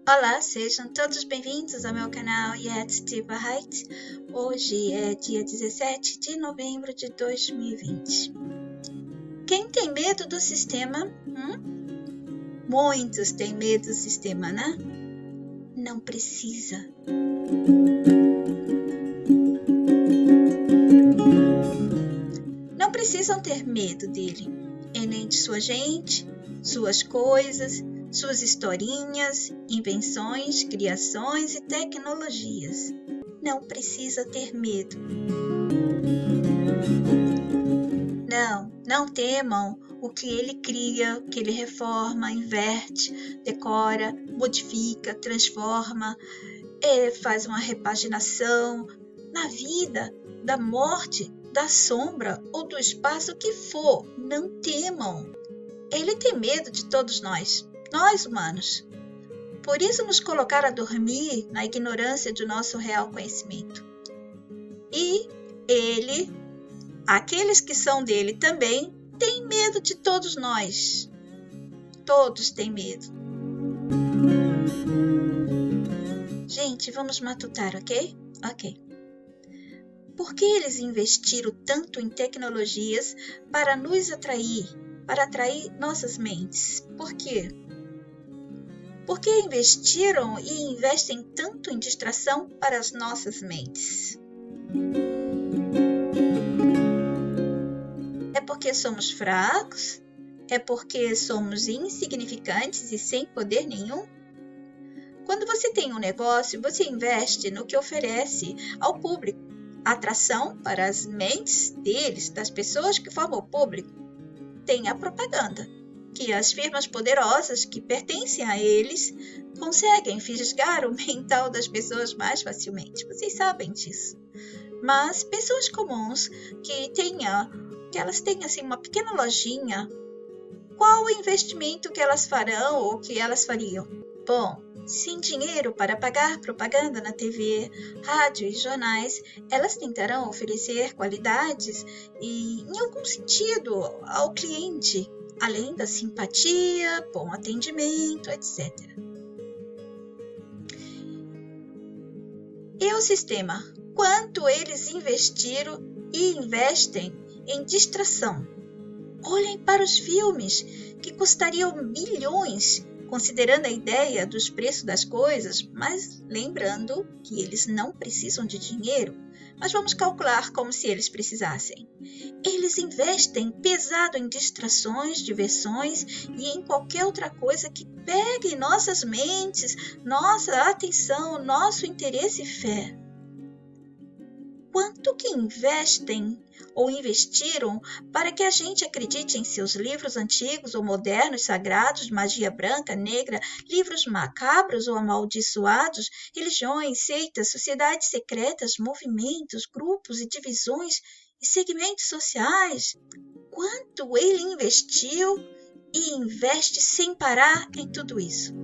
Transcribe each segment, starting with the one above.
Olá, sejam todos bem-vindos ao meu canal Jetzt die Wahrheit. Hoje é dia 17 de novembro de 2020. Quem tem medo do sistema? Muitos têm medo do sistema, né? Não precisa. Não precisam ter medo dele, e nem de sua gente, suas coisas, suas historinhas, invenções, criações e tecnologias. Não precisa ter medo. Não temam o que ele cria, o que ele reforma, inverte, decora, modifica, transforma, faz uma repaginação na vida, da morte, da sombra ou do espaço que for. Não temam. Ele tem medo de todos nós humanos. Por isso nos colocar a dormir na ignorância do nosso real conhecimento. E ele, aqueles que são dele também, têm medo de todos nós. Todos têm medo. Gente, vamos matutar, ok? Ok. Por que eles investiram tanto em tecnologias para nos atrair, para atrair nossas mentes? Por quê? Por que investiram e investem tanto em distração para as nossas mentes? É porque somos fracos? É porque somos insignificantes e sem poder nenhum? Quando você tem um negócio, você investe no que oferece ao público. Atração para as mentes deles, das pessoas que formam o público. Tem a propaganda, que as firmas poderosas que pertencem a eles conseguem fisgar o mental das pessoas mais facilmente. Vocês sabem disso. Mas pessoas comuns que elas tenham assim, uma pequena lojinha, qual o investimento que elas farão ou que elas fariam? Bom, sem dinheiro para pagar propaganda na TV, rádio e jornais, elas tentarão oferecer qualidades e, em algum sentido, ao cliente, além da simpatia, bom atendimento, etc. E o sistema? Quanto eles investiram e investem em distração? Olhem para os filmes, que custariam milhões, considerando a ideia dos preços das coisas, mas lembrando que eles não precisam de dinheiro. Mas vamos calcular como se eles precisassem. Eles investem pesado em distrações, diversões e em qualquer outra coisa que pegue nossas mentes, nossa atenção, nosso interesse e fé. Quanto que investem ou investiram para que a gente acredite em seus livros antigos ou modernos, sagrados, magia branca, negra, livros macabros ou amaldiçoados, religiões, seitas, sociedades secretas, movimentos, grupos e divisões e segmentos sociais? Quanto ele investiu e investe sem parar em tudo isso?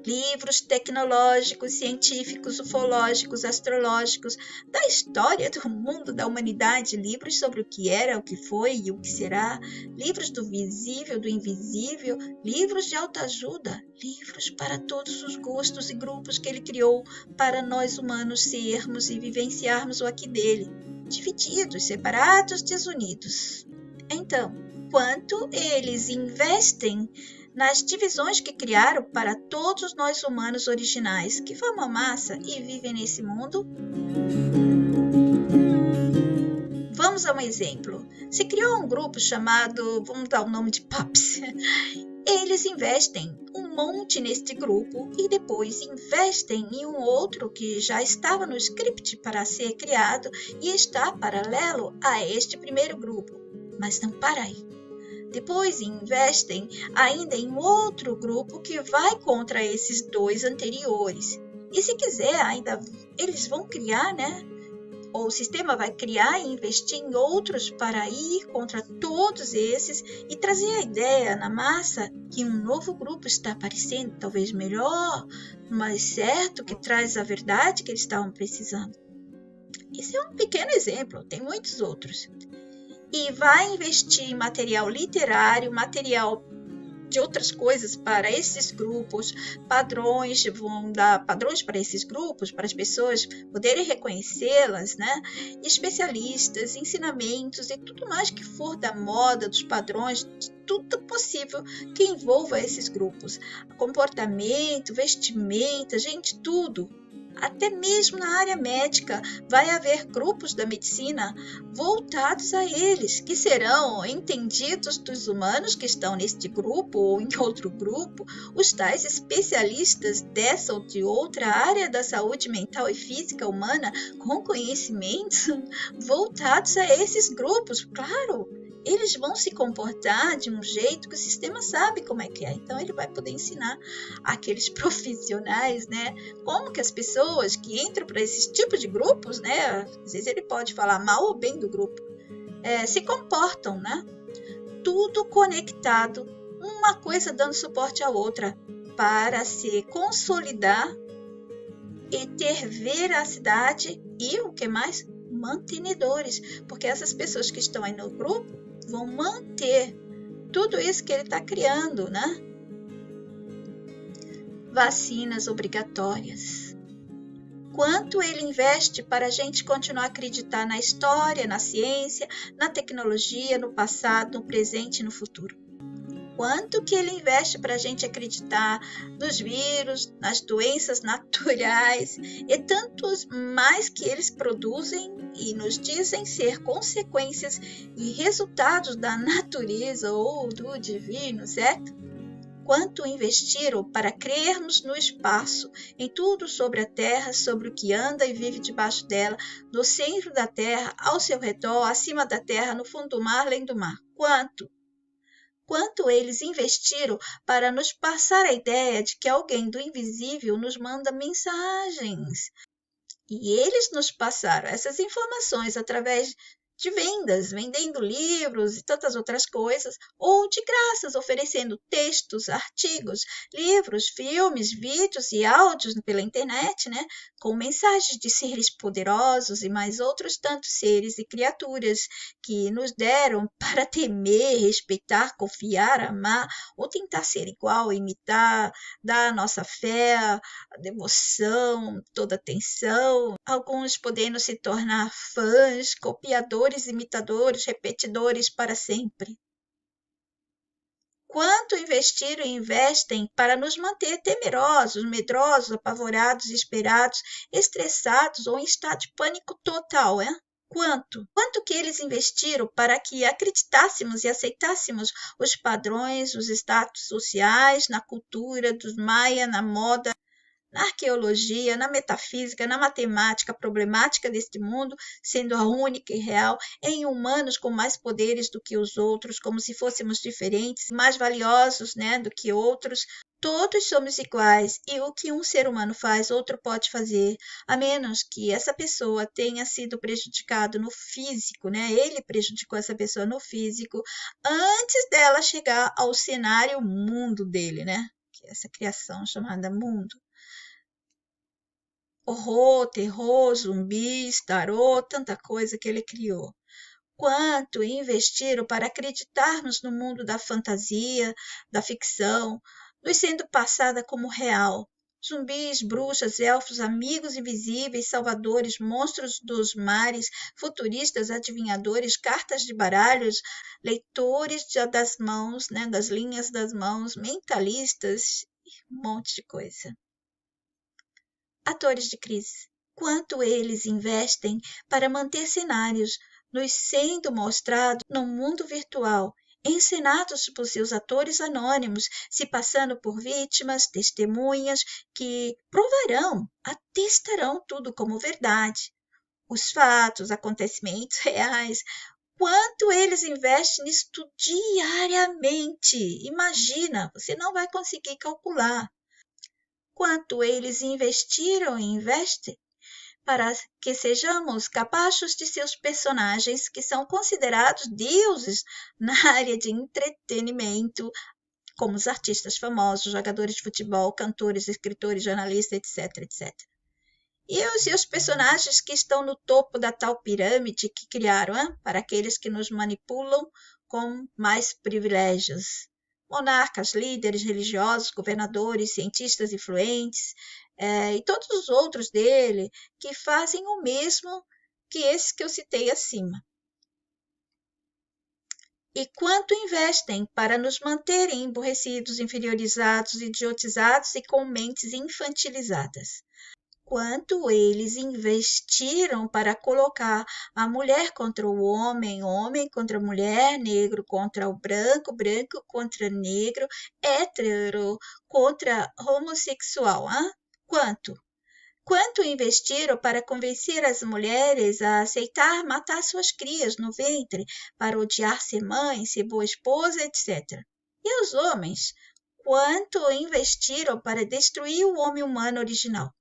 Livros tecnológicos, científicos, ufológicos, astrológicos, da história do mundo, da humanidade, livros sobre o que era, o que foi e o que será, livros do visível, do invisível, livros de autoajuda, livros para todos os gostos e grupos que ele criou para nós humanos sermos e vivenciarmos o aqui dele, divididos, separados, desunidos. Então, quanto eles investem nas divisões que criaram para todos nós humanos originais que formam massa e vivem nesse mundo? Vamos a um exemplo. Se criou um grupo chamado, vamos dar o nome de Paps. Eles investem um monte neste grupo e depois investem em um outro que já estava no script para ser criado e está paralelo a este primeiro grupo. Mas não para aí. Depois investem ainda em outro grupo que vai contra esses dois anteriores. E se quiser, ainda eles vão criar, ou o sistema vai criar e investir em outros para ir contra todos esses e trazer a ideia na massa que um novo grupo está aparecendo, talvez melhor, mais certo, que traz a verdade que eles estavam precisando. Esse é um pequeno exemplo, tem muitos outros. E vai investir em material literário, material de outras coisas para esses grupos, padrões, vão dar padrões para esses grupos, para as pessoas poderem reconhecê-las, né? Especialistas, ensinamentos e tudo mais que for da moda, dos padrões, de tudo possível que envolva esses grupos. Comportamento, vestimenta, gente, tudo. Até mesmo na área médica vai haver grupos da medicina voltados a eles, que serão entendidos dos humanos que estão neste grupo ou em outro grupo, os tais especialistas dessa ou de outra área da saúde mental e física humana com conhecimentos voltados a esses grupos, claro. Eles vão se comportar de um jeito que o sistema sabe como é que é. Então, ele vai poder ensinar aqueles profissionais, né? Como que as pessoas que entram para esses tipos de grupos, né? Às vezes ele pode falar mal ou bem do grupo, se comportam, né? Tudo conectado, uma coisa dando suporte à outra, para se consolidar e ter veracidade e o que mais? Mantenedores. Porque essas pessoas que estão aí no grupo vão manter tudo isso que ele está criando, né? Vacinas obrigatórias. Quanto ele investe para a gente continuar a acreditar na história, na ciência, na tecnologia, no passado, no presente e no futuro? Quanto que ele investe para a gente acreditar nos vírus, nas doenças naturais e tantos mais que eles produzem e nos dizem ser consequências e resultados da natureza ou do divino, certo? Quanto investiram para crermos no espaço, em tudo sobre a Terra, sobre o que anda e vive debaixo dela, no centro da Terra, ao seu redor, acima da Terra, no fundo do mar, além do mar? Quanto? Quanto eles investiram para nos passar a ideia de que alguém do invisível nos manda mensagens. E eles nos passaram essas informações através de vendas, vendendo livros e tantas outras coisas, ou de graças, oferecendo textos, artigos, livros, filmes, vídeos e áudios pela internet, né? Com mensagens de seres poderosos e mais outros tantos seres e criaturas que nos deram para temer, respeitar, confiar, amar, ou tentar ser igual, imitar, dar a nossa fé, a devoção, toda atenção, alguns podendo se tornar fãs, copiadores, imitadores, repetidores para sempre. Quanto investiram e investem para nos manter temerosos, medrosos, apavorados, esperados, estressados ou em estado de pânico total, é? Quanto? Quanto que eles investiram para que acreditássemos e aceitássemos os padrões, os status sociais, na cultura dos maia, na moda, na arqueologia, na metafísica, na matemática problemática deste mundo, sendo a única e real, em humanos com mais poderes do que os outros, como se fôssemos diferentes, mais valiosos, né, do que outros. Todos somos iguais e o que um ser humano faz, outro pode fazer, a menos que essa pessoa tenha sido prejudicado no físico, né? Ele prejudicou essa pessoa no físico antes dela chegar ao cenário mundo dele, né? Que é essa criação chamada mundo. Horror, terror, zumbis, tarô, tanta coisa que ele criou. Quanto investiram para acreditarmos no mundo da fantasia, da ficção, nos sendo passada como real. Zumbis, bruxas, elfos, amigos invisíveis, salvadores, monstros dos mares, futuristas, adivinhadores, cartas de baralhos, leitores das mãos, né, das linhas das mãos, mentalistas, um monte de coisa. Atores de crise. Quanto eles investem para manter cenários nos sendo mostrados no mundo virtual, encenados por seus atores anônimos, se passando por vítimas, testemunhas que provarão, atestarão tudo como verdade. Os fatos, acontecimentos reais. Quanto eles investem nisso diariamente? Imagina, você não vai conseguir calcular. Quanto eles investiram e investem para que sejamos capazes de seus personagens que são considerados deuses na área de entretenimento, como os artistas famosos, jogadores de futebol, cantores, escritores, jornalistas, etc, etc. E os seus personagens que estão no topo da tal pirâmide que criaram, para aqueles que nos manipulam com mais privilégios. monarcas, líderes religiosos, governadores, cientistas influentes, e todos os outros dele que fazem o mesmo que esses que eu citei acima. E quanto investem para nos manterem emburrecidos, inferiorizados, idiotizados e com mentes infantilizadas? Quanto eles investiram para colocar a mulher contra o homem contra a mulher, negro contra o branco, branco contra negro, hétero contra homossexual? Hein? Quanto? Quanto investiram para convencer as mulheres a aceitar matar suas crias no ventre, para odiar ser mãe, ser boa esposa, etc. E os homens? Quanto investiram para destruir o homem humano original?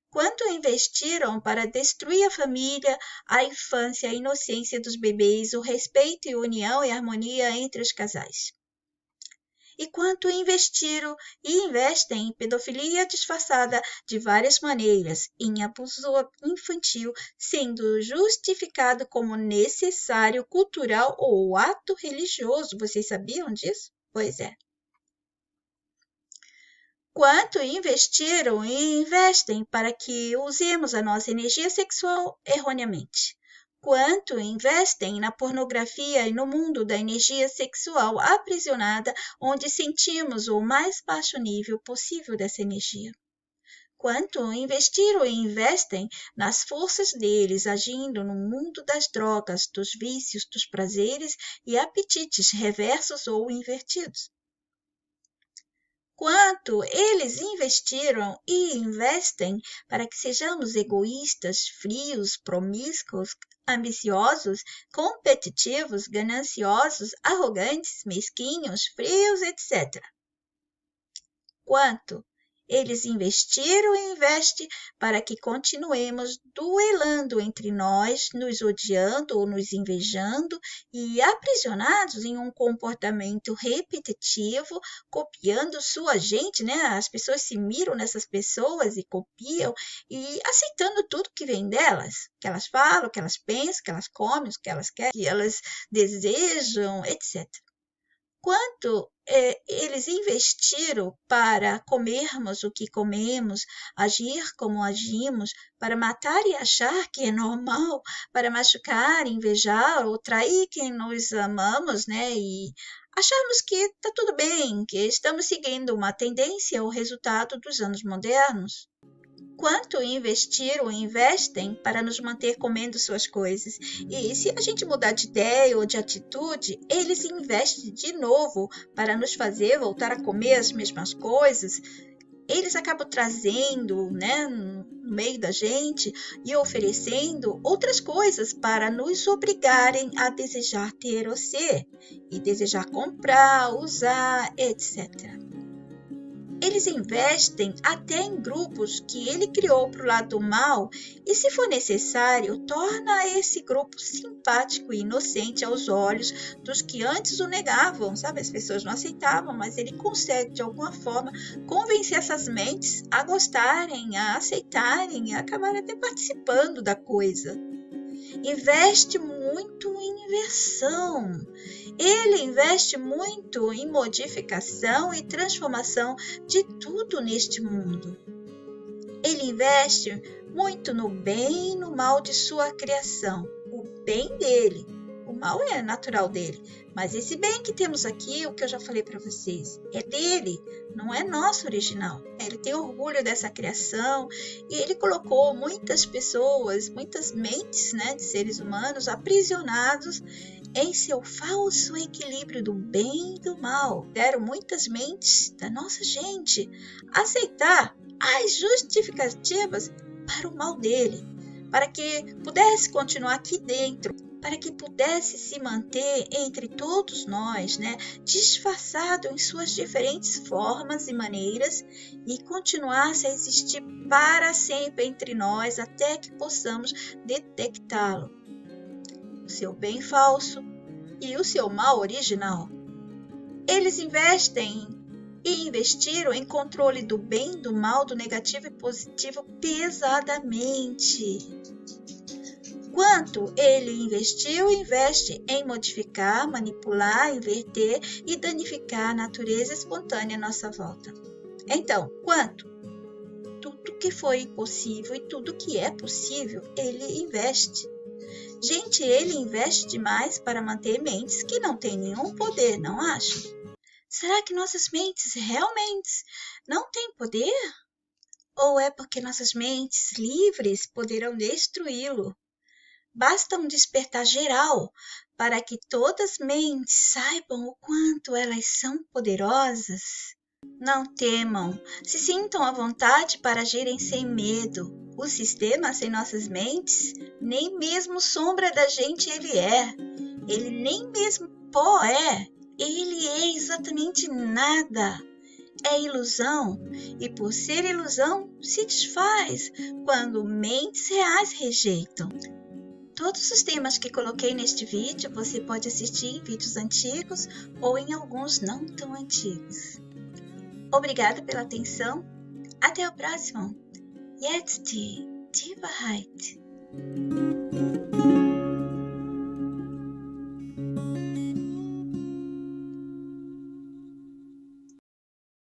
Quanto investiram para destruir a família, a infância, a inocência dos bebês, o respeito e união e harmonia entre os casais? E quanto investiram e investem em pedofilia disfarçada de várias maneiras, em abuso infantil, sendo justificado como necessário, cultural ou ato religioso. Vocês sabiam disso? Pois é. Quanto investiram e investem para que usemos a nossa energia sexual erroneamente? Quanto investem na pornografia e no mundo da energia sexual aprisionada, onde sentimos o mais baixo nível possível dessa energia? Quanto investiram e investem nas forças deles agindo no mundo das drogas, dos vícios, dos prazeres e apetites reversos ou invertidos? Quanto eles investiram e investem para que sejamos egoístas, frios, promíscuos, ambiciosos, competitivos, gananciosos, arrogantes, mesquinhos, frios, etc. Quanto eles investiram e investem para que continuemos duelando entre nós, nos odiando ou nos invejando e aprisionados em um comportamento repetitivo, copiando sua gente, né? As pessoas se miram nessas pessoas e copiam e aceitando tudo que vem delas, que elas falam, que elas pensam, que elas comem, o que elas querem, que elas desejam, etc. Quanto eles investiram para comermos o que comemos, agir como agimos, para matar e achar que é normal, para machucar, invejar ou trair quem nós amamos, né? E acharmos que está tudo bem, que estamos seguindo uma tendência ou resultado dos anos modernos. Quanto investiram e investem para nos manter comendo suas coisas. E se a gente mudar de ideia ou de atitude, eles investem de novo para nos fazer voltar a comer as mesmas coisas. Eles acabam trazendo, né, no meio da gente e oferecendo outras coisas para nos obrigarem a desejar ter ou ser, e desejar comprar, usar, etc. Eles investem até em grupos que ele criou para o lado do mal e, se for necessário, torna esse grupo simpático e inocente aos olhos dos que antes o negavam, sabe? As pessoas não aceitavam, mas ele consegue, de alguma forma, convencer essas mentes a gostarem, a aceitarem e a acabarem até participando da coisa. Investe muito em inversão. Ele investe muito em modificação e transformação de tudo neste mundo. Ele investe muito no bem e no mal de sua criação. O bem dele, o mal é natural dele. Mas esse bem que temos aqui, o que eu já falei para vocês, é dele, não é nosso original. Ele tem orgulho dessa criação e ele colocou muitas pessoas, muitas mentes, né, de seres humanos aprisionados em seu falso equilíbrio do bem e do mal. Deram muitas mentes da nossa gente aceitar as justificativas para o mal dele, para que pudesse continuar aqui dentro, para que pudesse se manter entre todos nós, né, disfarçado em suas diferentes formas e maneiras e continuasse a existir para sempre entre nós até que possamos detectá-lo. O seu bem falso e o seu mal original. Eles investem e investiram em controle do bem, do mal, do negativo e positivo pesadamente. quanto ele investiu e investe em modificar, manipular, inverter e danificar a natureza espontânea à nossa volta. Então, quanto? Tudo que foi possível e tudo que é possível, ele investe. Gente, ele investe demais para manter mentes que não têm nenhum poder, não acham? Será que nossas mentes realmente não têm poder? Ou é porque nossas mentes livres poderão destruí-lo? Basta um despertar geral para que todas as mentes saibam o quanto elas são poderosas. Não temam, se sintam à vontade para agirem sem medo. O sistema sem nossas mentes, nem mesmo sombra da gente ele é. Ele nem mesmo pó é. Ele é exatamente nada. É ilusão, e por ser ilusão, se desfaz quando mentes reais rejeitam. Todos os temas que coloquei neste vídeo você pode assistir em vídeos antigos ou em alguns não tão antigos. Obrigada pela atenção. Até o próximo. Jetzt die Wahrheit.